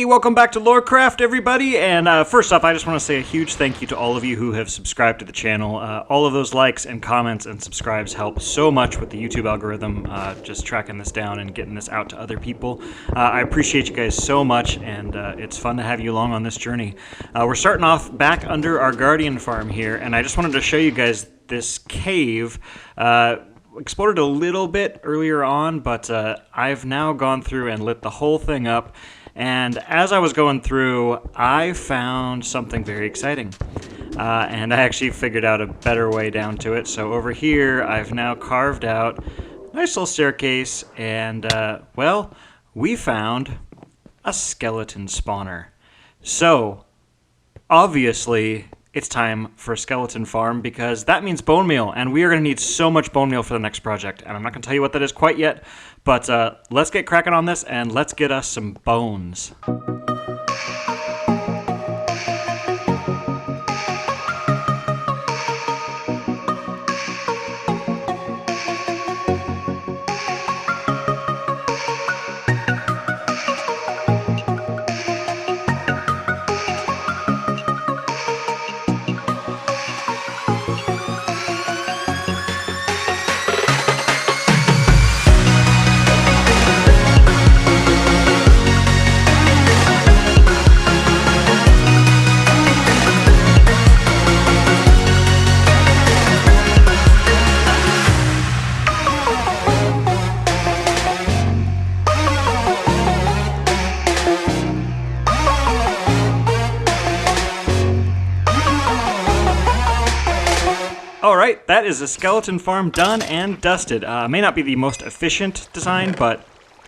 Hey, welcome back to Lorecraft, everybody, and first off, I just want to say a huge thank you to all of you who have subscribed to the channel. All of those likes and comments and subscribes help so much with the YouTube algorithm, just tracking this down and getting this out to other people. I appreciate you guys so much, and it's fun to have you along on this journey. We're starting off back under our Guardian farm here, and I just wanted to show you guys this cave. Exploded a little bit earlier on, but I've now gone through and lit the whole thing up. And as I was going through, I found something very exciting. And I actually figured out a better way down to it. So over here, I've now carved out a nice little staircase. And, well, we found a skeleton spawner. So, obviously, it's time for a skeleton farm because that means bone meal. And we are going to need so much bone meal for the next project. And I'm not going to tell you what that is quite yet. But let's get cracking on this, and let's get us some bones. Alright, that is a skeleton farm done and dusted. May not be the most efficient design, but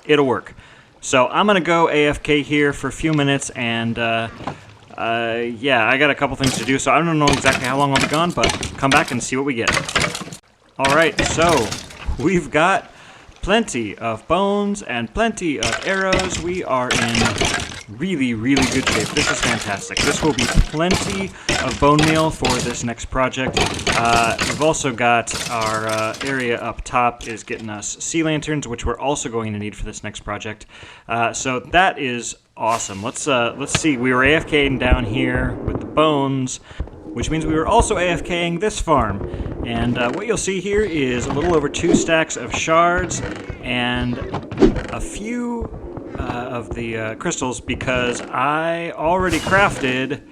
it'll work. So I'm going to go AFK here for a few minutes, and yeah, I got a couple things to do, so I don't know exactly how long I'll be gone, but come back and see what we get. Alright, so we've got plenty of bones and plenty of arrows. We are in really, really good shape. This is fantastic. This will be plenty of bone meal for this next project. We've also got our area up top is getting us sea lanterns, which we're also going to need for this next project. So that is awesome. Let's see. We were AFKing down here with the bones, which means we were also AFKing this farm. And what you'll see here is a little over 2 stacks of shards and a few of the crystals, because I already crafted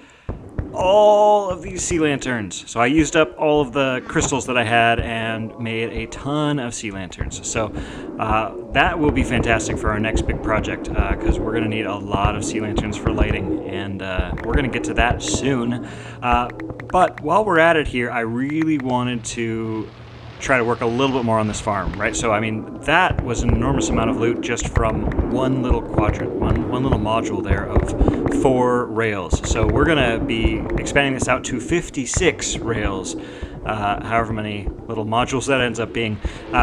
all of these sea lanterns. So I used up all of the crystals that I had and made a ton of sea lanterns. So that will be fantastic for our next big project, because we're going to need a lot of sea lanterns for lighting, and we're going to get to that soon. But while we're at it here, I really wanted to try to work a little bit more on this farm, right? So, I mean, that was an enormous amount of loot just from one little quadrant, one little module there of 4 rails. So we're going to be expanding this out to 56 rails, however many little modules that ends up being.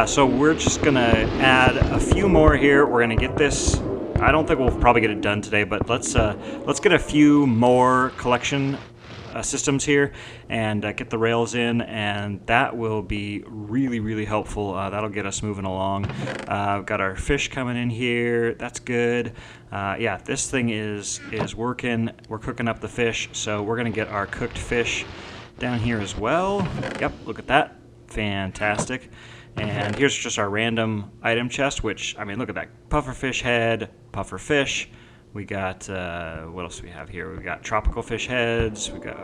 So we're just going to add a few more here. We're going to get this. I don't think we'll probably get it done today, but let's get a few more collection systems here and get the rails in, and that will be really, really helpful. That'll get us moving along. We've got our fish coming in here. That's good. Yeah, this thing is working. We're cooking up the fish, so we're gonna get our cooked fish down here as well. Yep, look at that. Fantastic. And here's just our random item chest, which, I mean, look at that. Pufferfish head, puffer fish. We got, what else do we have here? We got tropical fish heads. We got,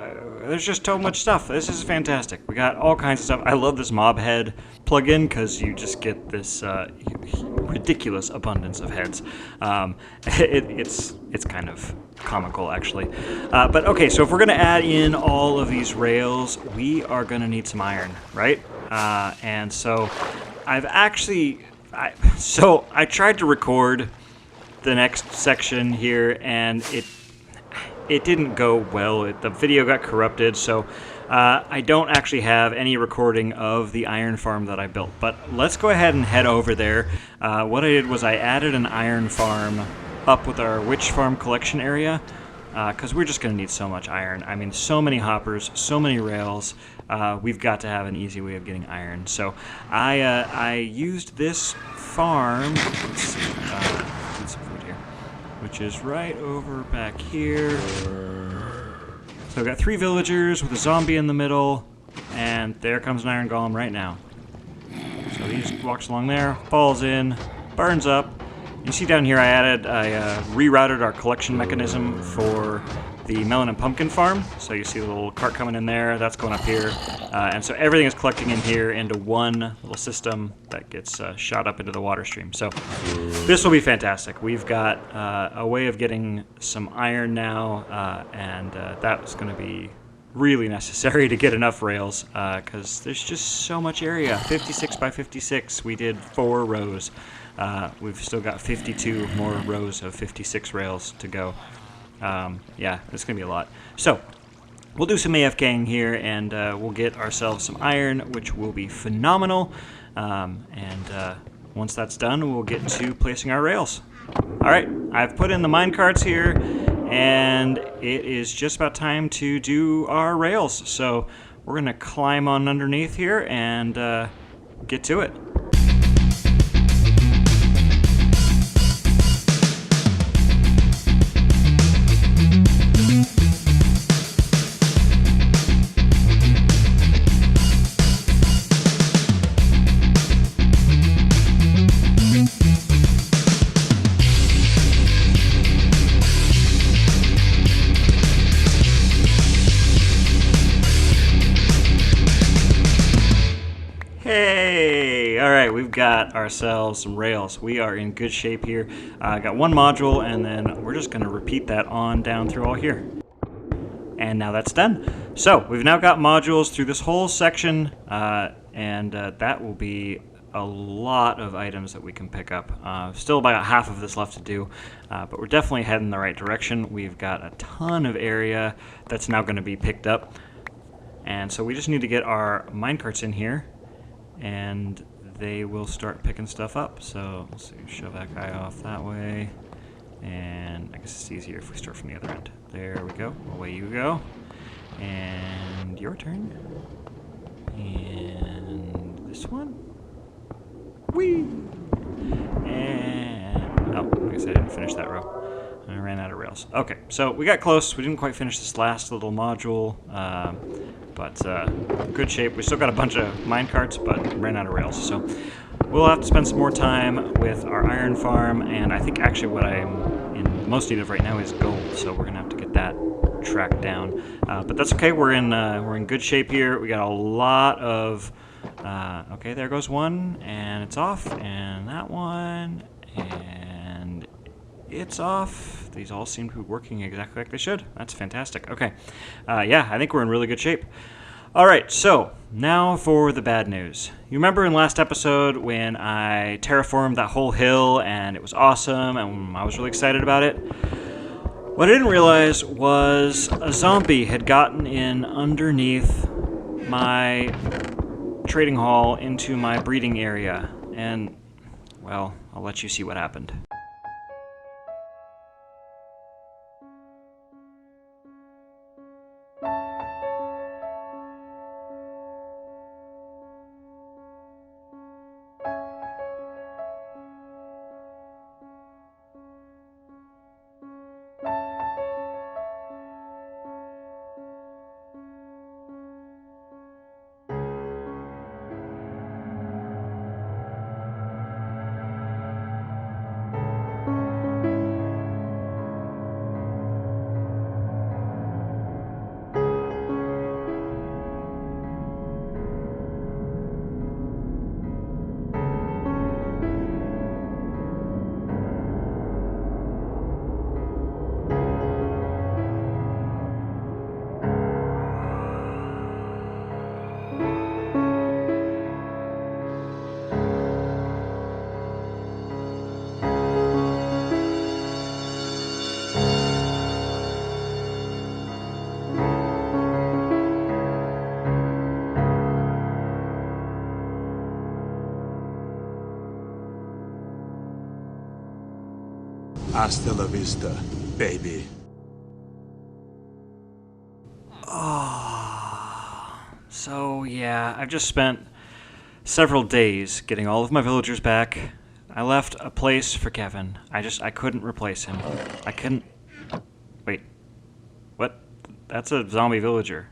there's just so much stuff. This is fantastic. We got all kinds of stuff. I love this mob head plugin because you just get this ridiculous abundance of heads. It's kind of comical, actually. But okay, so if we're going to add in all of these rails, we are going to need some iron, right? And so I've actually, I tried to record the next section here, and it didn't go well. The video got corrupted, so I don't actually have any recording of the iron farm that I built. But let's go ahead and head over there. What I did was I added an iron farm up with our witch farm collection area, because we're just going to need so much iron. I mean, so many hoppers, so many rails. We've got to have an easy way of getting iron. So I used this farm. Let's see, some food here. which is right over back here. So we've got 3 villagers with a zombie in the middle, and there comes an iron golem right now. So he just walks along there, falls in, burns up. You see down here I rerouted our collection mechanism for the melon and pumpkin farm. So you see the little cart coming in there, that's going up here. And so everything is collecting in here into one little system that gets shot up into the water stream. So this will be fantastic. We've got a way of getting some iron now, and that's going to be really necessary to get enough rails, because there's just so much area. 56 by 56, we did 4 rows. We've still got 52 more rows of 56 rails to go. Yeah, it's going to be a lot. So, we'll do some AFKing here, and we'll get ourselves some iron, which will be phenomenal. Once that's done, we'll get to placing our rails. Alright, I've put in the minecarts here, and it is just about time to do our rails. So, we're going to climb on underneath here and get to it. Hey! Alright, we've got ourselves some rails. We are in good shape here. Got 1 module, and then we're just going to repeat that on down through all here. And now that's done. So, we've now got modules through this whole section, and that will be a lot of items that we can pick up. Still about half of this left to do, but we're definitely heading in the right direction. We've got a ton of area that's now going to be picked up. And so we just need to get our minecarts in here, and they will start picking stuff up. So let's see, shove that guy off that way, and I guess it's easier if we start from the other end. There we go. Away you go. And your turn. And this one. Whee! And oh, I guess I didn't finish that row. I ran out of rails. Okay, so we got close. We didn't quite finish this last little module, but good shape. We still got a bunch of minecarts, but ran out of rails. So we'll have to spend some more time with our iron farm, and I think actually what I'm in most need of right now is gold. So we're gonna have to get that tracked down. But that's okay. We're in good shape here. We got a lot of. Okay, there goes one, and it's off, and that one, and it's off. These all seem to be working exactly like they should. That's fantastic. Okay. Yeah, I think we're in really good shape. All right, so now for the bad news. You remember in last episode when I terraformed that whole hill and it was awesome and I was really excited about it? What I didn't realize was a zombie had gotten in underneath my trading hall into my breeding area. And, well, I'll let you see what happened. Hasta la vista, baby. So yeah, I've just spent several days getting all of my villagers back. I left a place for Kevin. I couldn't replace him. I couldn't... Wait. What? That's a zombie villager.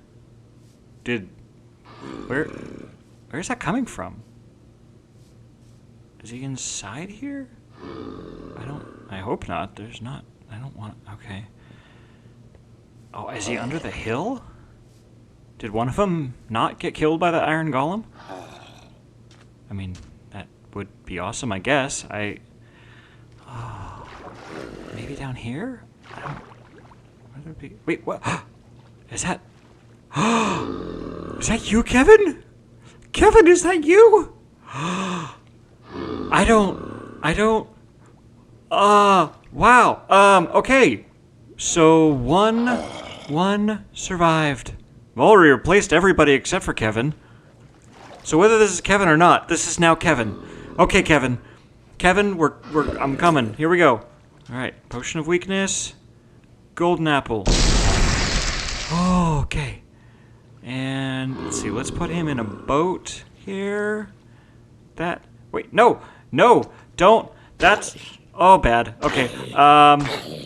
Where's that coming from? Is he inside here? I hope not. There's not. I don't want... Okay. Oh, is he under the hill? Did one of them not get killed by the iron golem? I mean, that would be awesome, I guess. Oh, maybe down here? Where would be... Wait, what? Is that... Is that you, Kevin? Kevin, is that you? I don't... Wow. Okay. So, one survived. I've already replaced everybody except for Kevin. So whether this is Kevin or not, this is now Kevin. Okay, Kevin. Kevin, I'm coming. Here we go. Alright, potion of weakness. Golden apple. Oh, okay. And, let's see, let's put him in a boat here. Wait, no, don't. That's, oh, bad. Okay,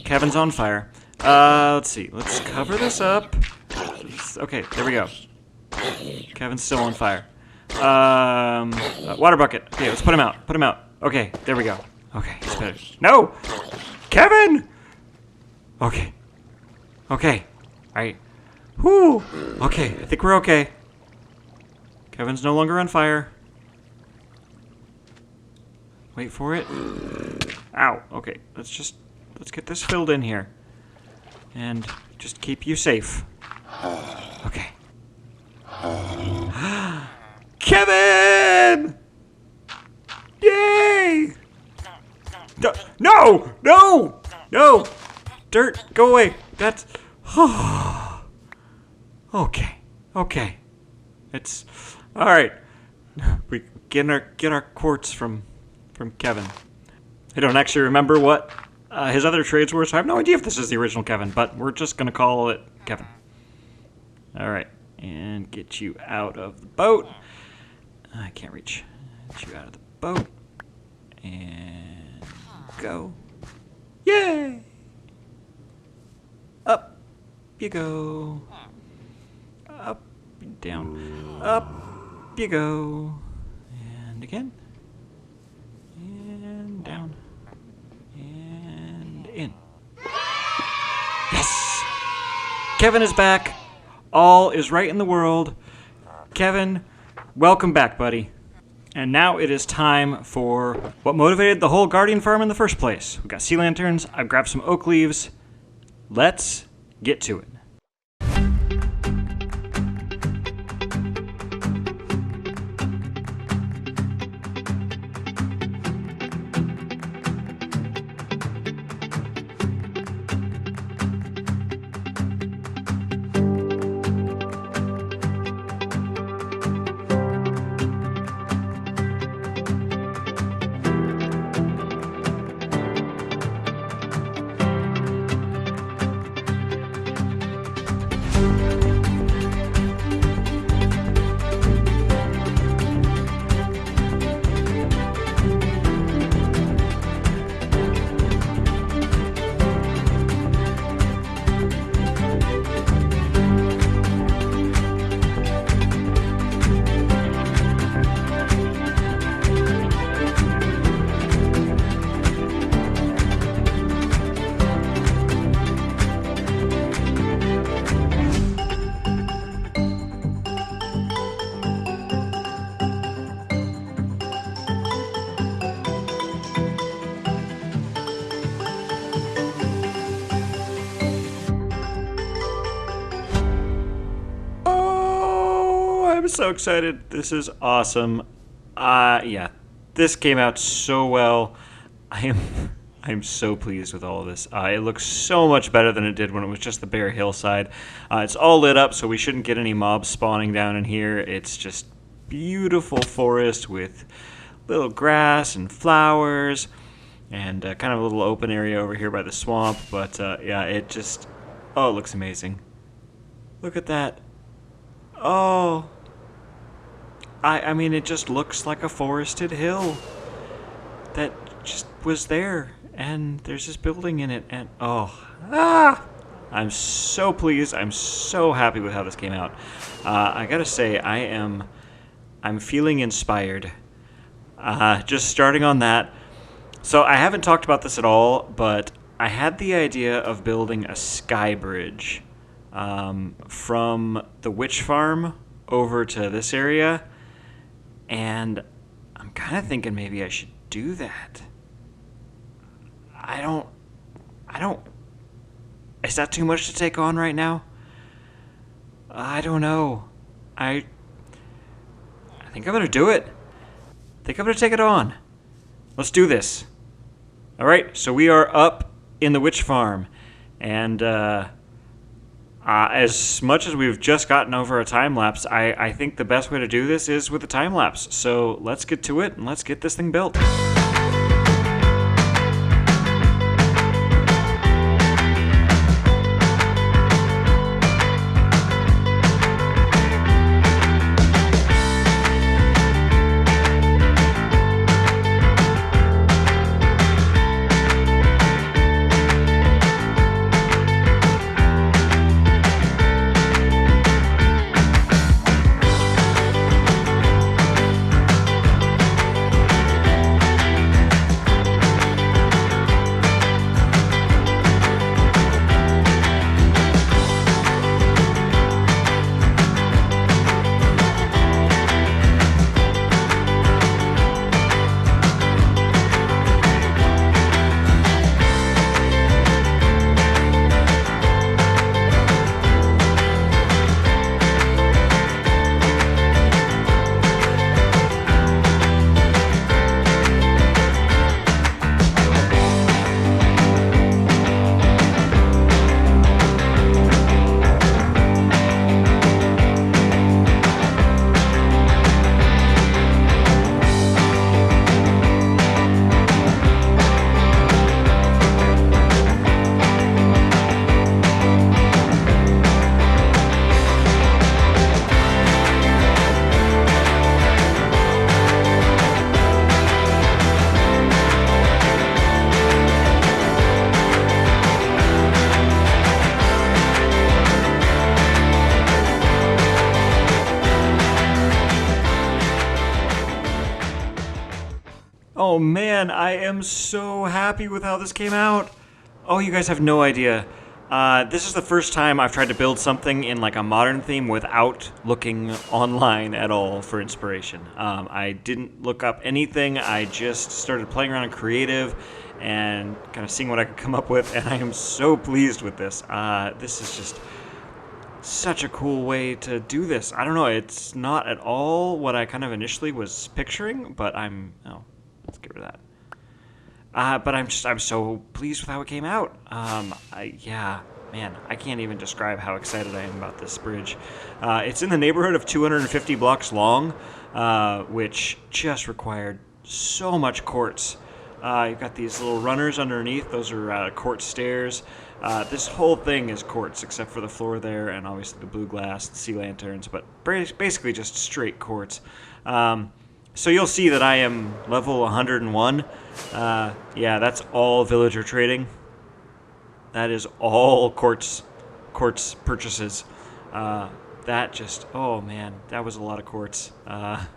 Kevin's on fire. Let's see, let's cover this up. Okay, there we go. Kevin's still on fire. Water bucket. Okay, let's put him out. Put him out. Okay, there we go. Okay, he's better. No! Kevin! Okay. Okay. Alright. Whew. Okay, I think we're okay. Kevin's no longer on fire. Wait for it. Ow. Okay, let's get this filled in here. And just keep you safe. Okay. Kevin! Yay! No! Dirt, go away. That's... Okay. It's... Alright. We get our quartz from Kevin. I don't actually remember what his other trades were, so I have no idea if this is the original Kevin, but we're just gonna call it Kevin. Alright. And get you out of the boat. I can't reach. Get you out of the boat. And go. Yay! Up you go. Up, down. Up you go. And again. And down. And in. Yes! Kevin is back. All is right in the world. Kevin, welcome back, buddy. And now it is time for what motivated the whole Guardian farm in the first place. We've got sea lanterns. I've grabbed some oak leaves. Let's get to it. I'm so excited. This is awesome. Yeah, this came out so well. I'm so pleased with all of this. It looks so much better than it did when it was just the bare hillside. It's all lit up, so we shouldn't get any mobs spawning down in here. It's just beautiful forest with little grass and flowers and kind of a little open area over here by the swamp. But yeah, it just... Oh, it looks amazing. Look at that. Oh... I mean, it just looks like a forested hill. That was there, and there's this building in it, and I'm so pleased. I'm so happy with how this came out. I gotta say, I'm feeling inspired. Just starting on that. So I haven't talked about this at all, but I had the idea of building a sky bridge from the witch farm over to this area, and I'm kind of thinking maybe I should do that. I don't. Is that too much to take on right now? I don't know. I think I'm gonna do it. I think I'm gonna take it on. Let's do this. All right. So we are up in the witch farm, and as much as we've just gotten over a time lapse, I think the best way to do this is with a time lapse. So let's get to it and let's get this thing built. Oh man, I am so happy with how this came out. Oh, you guys have no idea. This is the first time I've tried to build something in like a modern theme without looking online at all for inspiration. I didn't look up anything. I just started playing around in creative and kind of seeing what I could come up with, and I am so pleased with this. This is just such a cool way to do this. I don't know, it's not at all what I kind of initially was picturing, but let's get rid of that. But I'm so pleased with how it came out. Man, I can't even describe how excited I am about this bridge. It's in the neighborhood of 250 blocks long, which just required so much quartz. You've got these little runners underneath. Those are quartz stairs. This whole thing is quartz except for the floor there and obviously the blue glass, the sea lanterns, but basically just straight quartz. So you'll see that I am level 101. That's all villager trading. That is all quartz purchases. Oh man, that was a lot of quartz. I'd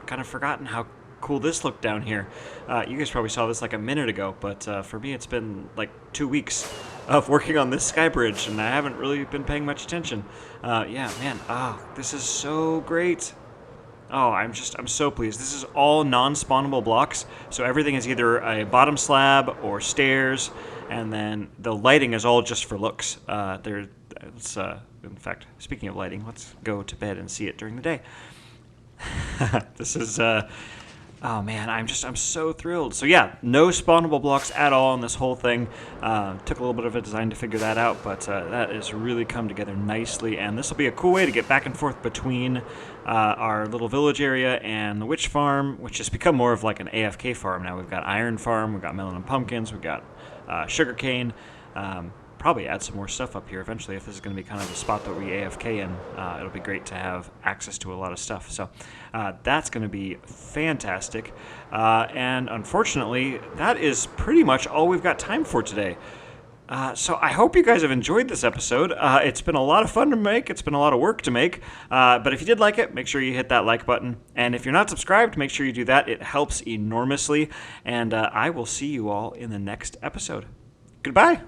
kind of forgotten how cool this looked down here. You guys probably saw this like a minute ago, but for me it's been like 2 weeks of working on this sky bridge, and I haven't really been paying much attention. This is so great. Oh, I'm so pleased. This is all non-spawnable blocks, so everything is either a bottom slab or stairs, and then the lighting is all just for looks. In fact, speaking of lighting, let's go to bed and see it during the day. This is, oh man, I'm so thrilled. So yeah, no spawnable blocks at all in this whole thing. Took a little bit of a design to figure that out, but that has really come together nicely, and this will be a cool way to get back and forth between our little village area and the witch farm, which has become more of like an AFK farm now. We've got iron farm, we've got melon and pumpkins, we've got sugarcane. probably add some more stuff up here eventually if this is going to be kind of the spot that we AFK in. It'll be great to have access to a lot of stuff. So that's going to be fantastic. And unfortunately, that is pretty much all we've got time for today. So I hope you guys have enjoyed this episode. It's been a lot of fun to make. It's been a lot of work to make. But if you did like it, make sure you hit that like button. And if you're not subscribed, make sure you do that. It helps enormously. And I will see you all in the next episode. Goodbye.